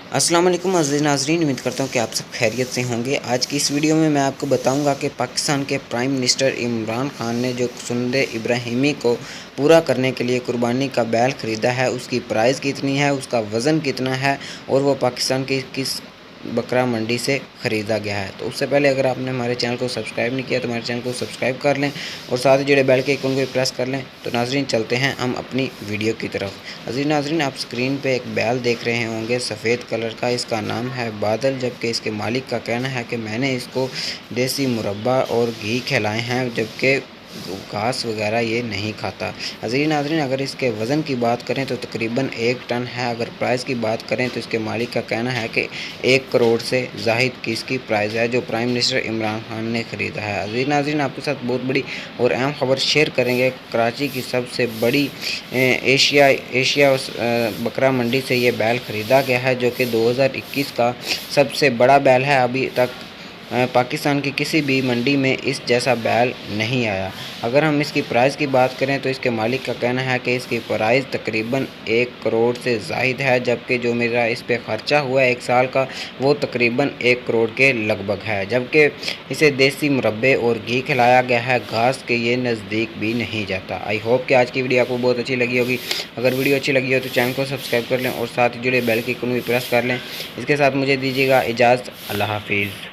अस्सलाम वालेकुम अज़ीज़ नाज़रीन, उम्मीद करता हूँ कि आप सब खैरियत से होंगे। आज की इस वीडियो में मैं आपको बताऊंगा कि पाकिस्तान के प्राइम मिनिस्टर इमरान खान ने जो सुन्नत इब्राहिमी को पूरा करने के लिए कुर्बानी का बैल ख़रीदा है, उसकी प्राइस कितनी है, उसका वज़न कितना है और वो पाकिस्तान की किस बकरा मंडी से ख़रीदा गया है। तो उससे पहले अगर आपने हमारे चैनल को सब्सक्राइब नहीं किया तो हमारे चैनल को सब्सक्राइब कर लें और साथ ही जुड़े बेल के आइकन को प्रेस कर लें। तो नाजरीन चलते हैं हम अपनी वीडियो की तरफ। अज़ीज़ नाजरीन, आप स्क्रीन पे एक बैल देख रहे होंगे सफ़ेद कलर का, इसका नाम है बादल, जबकि इसके मालिक का कहना है कि मैंने इसको देसी मुरब्बा और घी खिलाए हैं, जबकि घास वगैरह ये नहीं खाता। अज़ीज़ नाज़रीन, अगर इसके वज़न की बात करें तो तकरीबन 1 टन है। अगर प्राइस की बात करें तो इसके मालिक का कहना है कि 1 करोड़ से ज़ाहिद की इसकी प्राइस है, जो प्राइम मिनिस्टर इमरान खान ने ख़रीदा है। अज़ीज़ नाज़रीन, आपके साथ बहुत बड़ी और अहम ख़बर शेयर करेंगे। कराची की सबसे बड़ी एशिया बकरा मंडी से ये बैल ख़रीदा गया है, जो कि 2021 का सबसे बड़ा बैल है। अभी तक पाकिस्तान की किसी भी मंडी में इस जैसा बैल नहीं आया। अगर हम इसकी प्राइस की बात करें तो इसके मालिक का कहना है कि इसकी प्राइस तकरीबन 1 करोड़ से ज़ाहिद है, जबकि जो मेरा इस पे ख़र्चा हुआ है 1 साल का वो तकरीबन 1 करोड़ के लगभग है। जबकि इसे देसी मुरब्बे और घी खिलाया गया है, घास के ये नज़दीक भी नहीं जाता। आई होप कि आज की वीडियो आपको बहुत अच्छी लगी होगी। अगर वीडियो अच्छी लगी हो तो चैनल को सब्सक्राइब कर लें और साथ ही जुड़े बेल के आइकन भी प्रेस कर लें। इसके साथ मुझे दीजिएगा इजाज़त। अल्लाह हाफिज़।